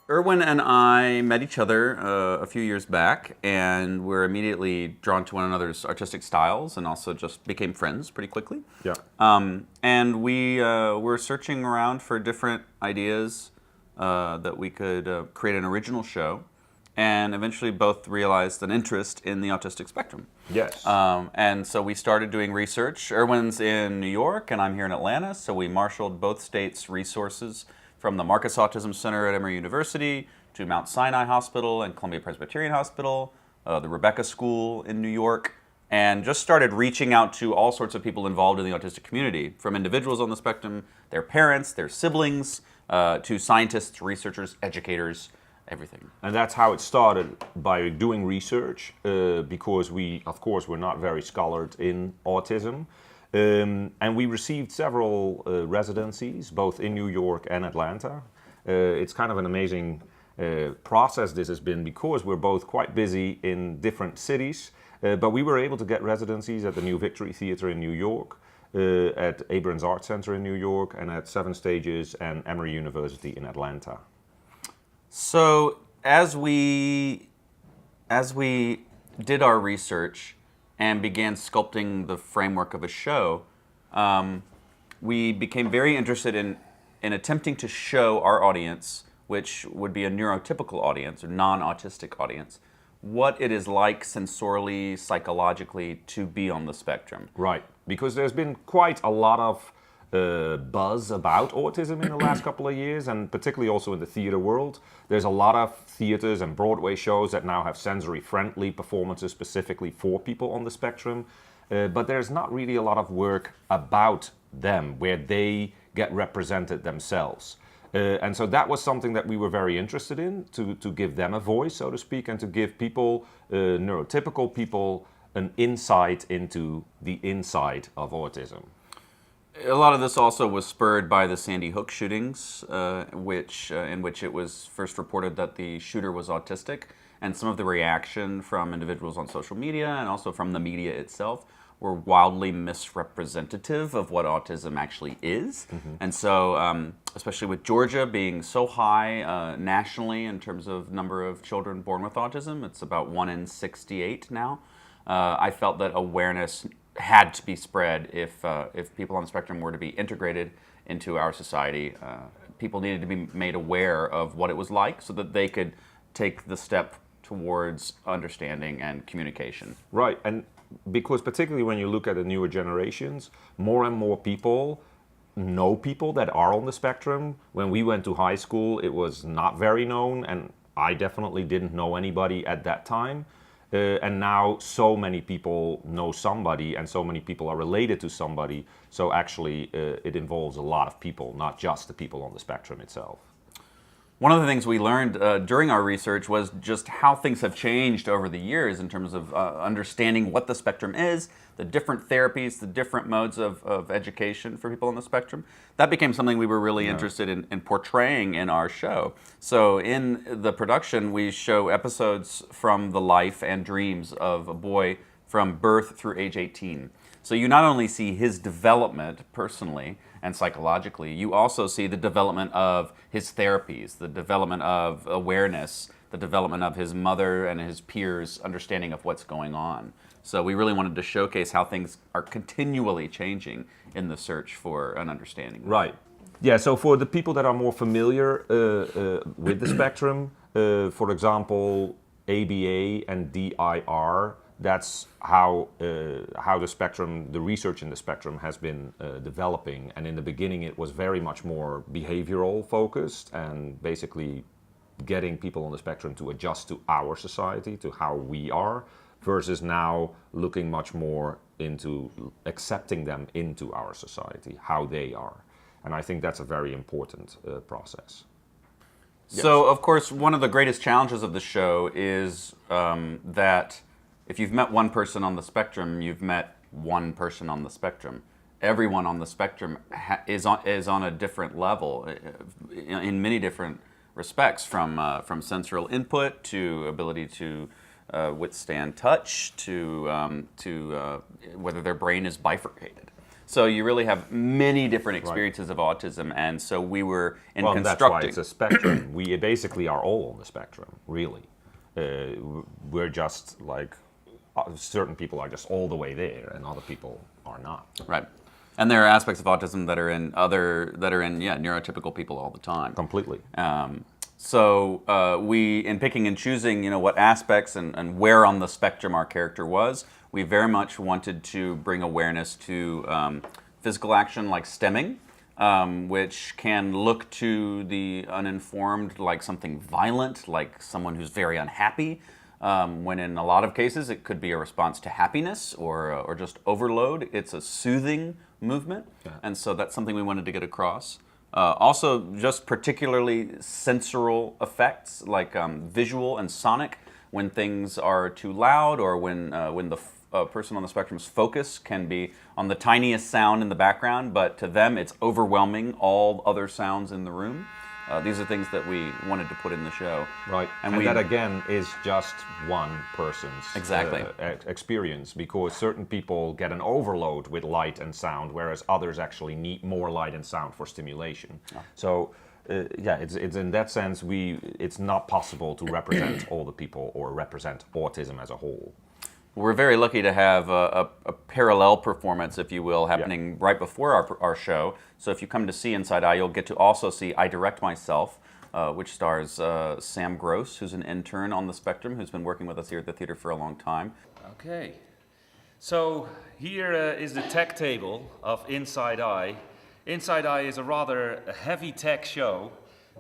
Erwin and I met each other a few years back, and were immediately drawn to one another's artistic styles, and also just became friends pretty quickly. Yeah. And we were searching around for different ideas that we could create an original show, and eventually both realized an interest in the autistic spectrum. Yes. And so we started doing research. Erwin's in New York, and I'm here in Atlanta, so we marshaled both states' resources from the Marcus Autism Center at Emory University to Mount Sinai Hospital and Columbia Presbyterian Hospital, the Rebecca School in New York, and just started reaching out to all sorts of people involved in the autistic community, from individuals on the spectrum, their parents, their siblings, to scientists, researchers, educators, everything. And that's how it started, by doing research, because we, of course, were not very scholared in autism. And we received several residencies, both in New York and Atlanta. It's kind of an amazing process this has been, because we're both quite busy in different cities. But we were able to get residencies at the New Victory Theatre in New York, at Abrams Art Center in New York, and at Seven Stages and Emory University in Atlanta. So as we did our research and began sculpting the framework of a show, we became very interested in attempting to show our audience, which would be a neurotypical audience or non-autistic audience, what it is like sensorially, psychologically to be on the spectrum. Right, because there's been quite a lot of buzz about autism in the last couple of years, and particularly also in the theater world. There's a lot of theaters and Broadway shows that now have sensory-friendly performances specifically for people on the spectrum, but there's not really a lot of work about them where they get represented themselves. And so that was something that we were very interested in, to give them a voice, so to speak, and to give people, neurotypical people, an insight into the inside of autism. A lot of this also was spurred by the Sandy Hook shootings, in which it was first reported that the shooter was autistic, and some of the reaction from individuals on social media and also from the media itself were wildly misrepresentative of what autism actually is. Mm-hmm. And so, especially with Georgia being so high nationally in terms of number of children born with autism, it's about 1 in 68 now, I felt that awareness had to be spread if people on the spectrum were to be integrated into our society. People needed to be made aware of what it was like so that they could take the step towards understanding and communication. Right, and because particularly when you look at the newer generations, more and more people know people that are on the spectrum. When we went to high school, it was not very known, and I definitely didn't know anybody at that time. And now so many people know somebody, and so many people are related to somebody. So actually it involves a lot of people, not just the people on the spectrum itself. One of the things we learned during our research was just how things have changed over the years in terms of understanding what the spectrum is, the different therapies, the different modes of education for people on the spectrum. That became something we were really interested in portraying in our show. So in the production, we show episodes from the life and dreams of a boy from birth through age 18. So you not only see his development personally and psychologically, you also see the development of his therapies, the development of awareness, the development of his mother and his peers' understanding of what's going on. So we really wanted to showcase how things are continually changing in the search for an understanding. Right. Yeah, so for the people that are more familiar with the spectrum, for example, ABA and DIR, that's how the spectrum, the research in the spectrum has been developing. And in the beginning, it was very much more behavioral focused and basically getting people on the spectrum to adjust to our society, to how we are, versus now looking much more into accepting them into our society, how they are. And I think that's a very important process. So, of course, one of the greatest challenges of the show is that if you've met one person on the spectrum, you've met one person on the spectrum. Everyone on the spectrum is on a different level in many different respects, from sensorial input to ability to withstand touch to whether their brain is bifurcated. So you really have many different experiences of autism, and so we were in Well, that's constructing. why it's a spectrum. We basically are all on the spectrum, really. We're just like certain people are just all the way there, and other people are not. Right. And there are aspects of autism that are in neurotypical people all the time. Completely. So we, in picking and choosing, what aspects and where on the spectrum our character was, we very much wanted to bring awareness to physical action like stemming, which can look to the uninformed like something violent, like someone who's very unhappy, when in a lot of cases it could be a response to happiness or just overload. It's a soothing movement, and so that's something we wanted to get across. Also, just particularly sensorial effects like visual and sonic, when things are too loud or when the person on the spectrum's focus can be on the tiniest sound in the background, but to them it's overwhelming all other sounds in the room. These are things that we wanted to put in the show. Right, and that again is just one person's experience, because certain people get an overload with light and sound, whereas others actually need more light and sound for stimulation. Oh. So, it's in that sense it's not possible to represent all the people or represent autism as a whole. We're very lucky to have a parallel performance, if you will, happening right before our show. So if you come to see Inside Eye, you'll get to also see I Direct Myself, which stars Sam Gross, who's an intern on the spectrum, who's been working with us here at the theater for a long time. Okay, so here is the tech table of Inside Eye. Inside Eye is a rather heavy tech show.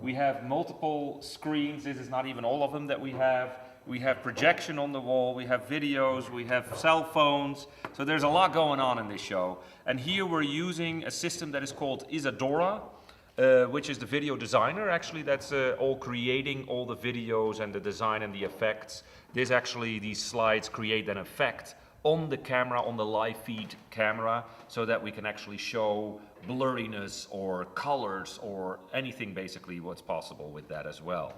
We have multiple screens. This is not even all of them that we have. We have projection on the wall, we have videos, we have cell phones. So there's a lot going on in this show. And here we're using a system that is called Isadora, which is the video designer, actually, that's all creating all the videos and the design and the effects. These slides create an effect on the camera, on the live feed camera, so that we can actually show blurriness or colors or anything, basically, what's possible with that as well.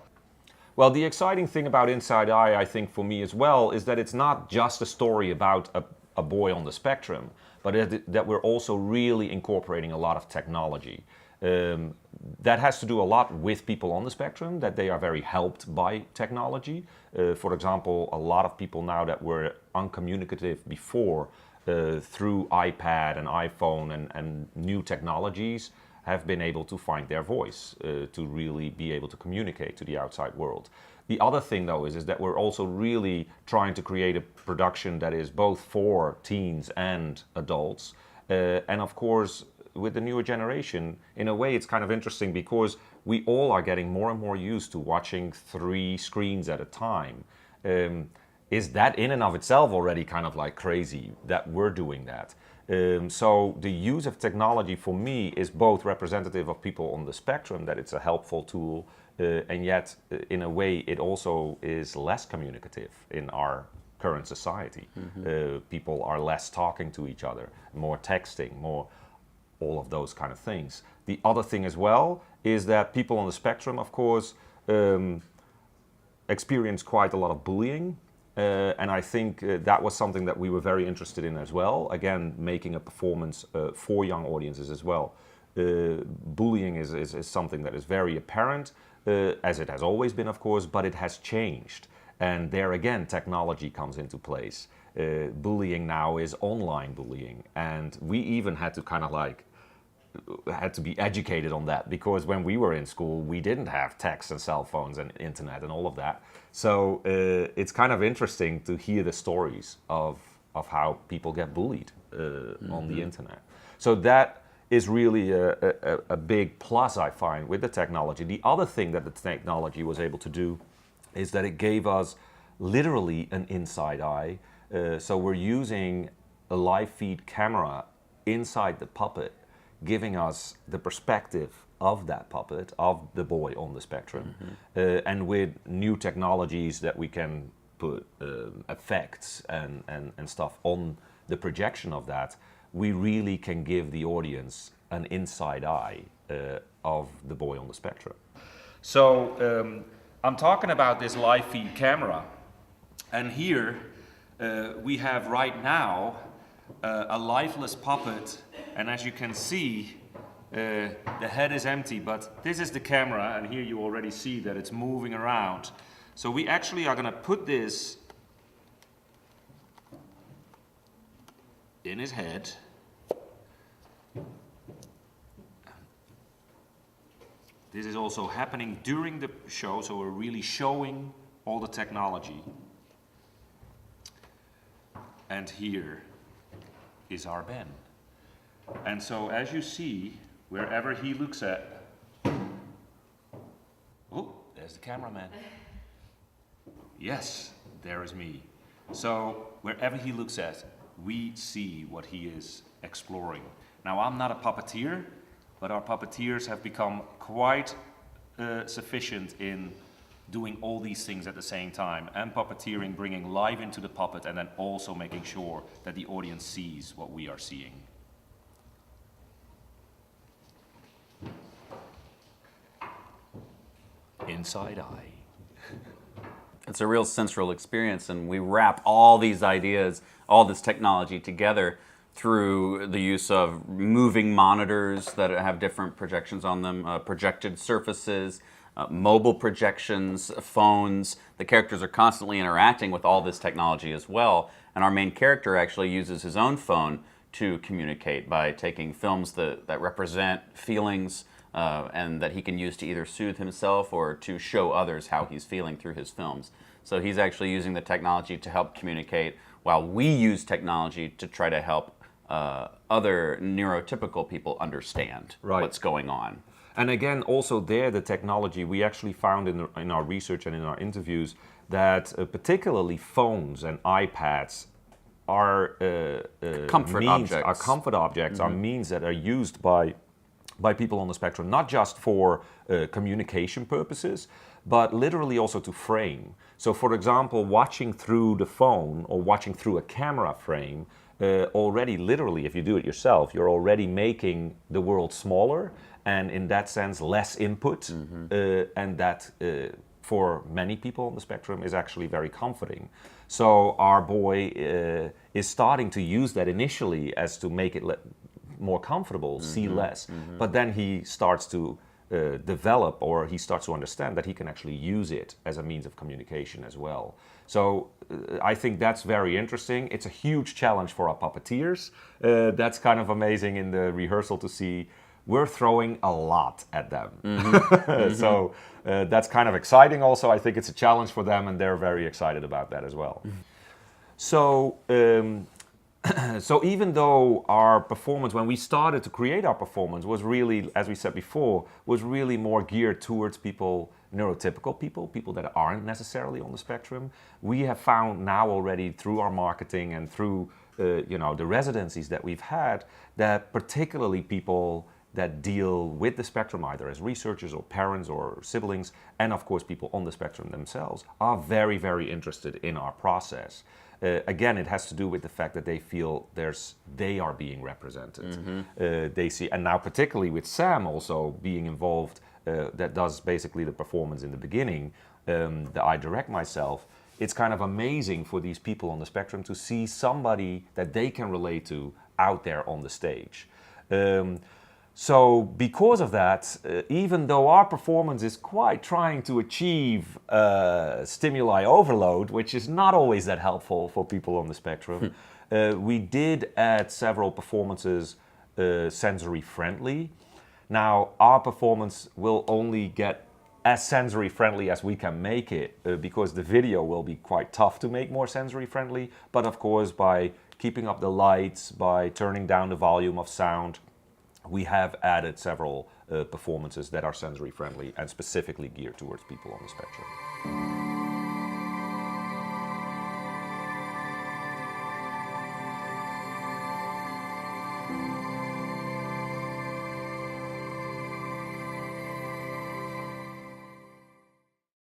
Well, the exciting thing about Inside Eye, I think, for me as well, is that it's not just a story about a boy on the spectrum, but that we're also really incorporating a lot of technology. That has to do a lot with people on the spectrum, that they are very helped by technology. For example, a lot of people now that were uncommunicative before, through iPad and iPhone and new technologies, have been able to find their voice to really be able to communicate to the outside world. The other thing, though, is that we're also really trying to create a production that is both for teens and adults. And of course, with the newer generation, in a way, it's kind of interesting because we all are getting more and more used to watching 3 screens at a time. Is that in and of itself already kind of like crazy that we're doing that? So the use of technology for me is both representative of people on the spectrum, that it's a helpful tool, and yet in a way it also is less communicative in our current society. Mm-hmm. People are less talking to each other, more texting, more all of those kind of things. The other thing as well is that people on the spectrum, of course, experience quite a lot of bullying. And I think that was something that we were very interested in as well. Again, making a performance for young audiences as well. Bullying is something that is very apparent, as it has always been, of course, but it has changed. And there again, technology comes into place. Bullying now is online bullying. And we even had to kind of like had to be educated on that, because when we were in school, we didn't have texts and cell phones and internet and all of that. So it's kind of interesting to hear the stories of how people get bullied on the internet. So that is really a big plus, I find, with the technology. The other thing that the technology was able to do is that it gave us literally an inside eye. So we're using a live feed camera inside the puppet, giving us the perspective of that puppet, of the boy on the spectrum. Mm-hmm. And with new technologies that we can put effects and stuff on the projection of that, we really can give the audience an inside eye of the boy on the spectrum. So I'm talking about this live feed camera, and here we have right now a lifeless puppet, And as you can see, the head is empty, but this is the camera, and here you already see that it's moving around. So we actually are going to put this in his head. This is also happening during the show, so we're really showing all the technology. And here is our Ben. And so as you see, wherever he looks at, oh, there's the cameraman. Yes, there is me. So wherever he looks at, we see what he is exploring. Now, I'm not a puppeteer, but our puppeteers have become quite sufficient in doing all these things at the same time, and puppeteering, bringing life into the puppet, and then also making sure that the audience sees what we are seeing. Inside eye. It's a real sensual experience, and we wrap all these ideas, all this technology together through the use of moving monitors that have different projections on them, projected surfaces, mobile projections, phones. The characters are constantly interacting with all this technology as well, and our main character actually uses his own phone to communicate by taking films that represent feelings and that he can use to either soothe himself or to show others how he's feeling through his films. So he's actually using the technology to help communicate, while we use technology to try to help other neurotypical people understand what's going on. And again, also there, the technology, we actually found in our research and in our interviews that particularly phones and iPads are comfort objects, are means that are used by people on the spectrum, not just for communication purposes, but literally also to frame. So for example, watching through the phone or watching through a camera frame, already literally, if you do it yourself, you're already making the world smaller, and in that sense less input, and that for many people on the spectrum is actually very comforting. So our boy is starting to use that initially as to make it more comfortable, see less, but then he starts to develop, or he starts to understand that he can actually use it as a means of communication as well. So I think that's very interesting. It's a huge challenge for our puppeteers. That's kind of amazing in the rehearsal to see. We're throwing a lot at them. So that's kind of exciting also. I think it's a challenge for them, and they're very excited about that as well. So so even though our performance, when we started to create our performance, was really, as we said before, was really more geared towards people, neurotypical people that aren't necessarily on the spectrum, we have found now already through our marketing and through the residencies that we've had, that particularly people that deal with the spectrum, either as researchers or parents or siblings, and of course people on the spectrum themselves, are very, very interested in our process. Again, it has to do with the fact that they feel they are being represented. They see, and now particularly with Sam also being involved, that does basically the performance in the beginning, that I direct myself. It's kind of amazing for these people on the spectrum to see somebody that they can relate to out there on the stage. So because of that, even though our performance is quite trying to achieve stimuli overload, which is not always that helpful for people on the spectrum, we did add several performances sensory friendly. Now, our performance will only get as sensory friendly as we can make it, because the video will be quite tough to make more sensory friendly. But of course, by keeping up the lights, by turning down the volume of sound, we have added several performances that are sensory friendly and specifically geared towards people on the spectrum.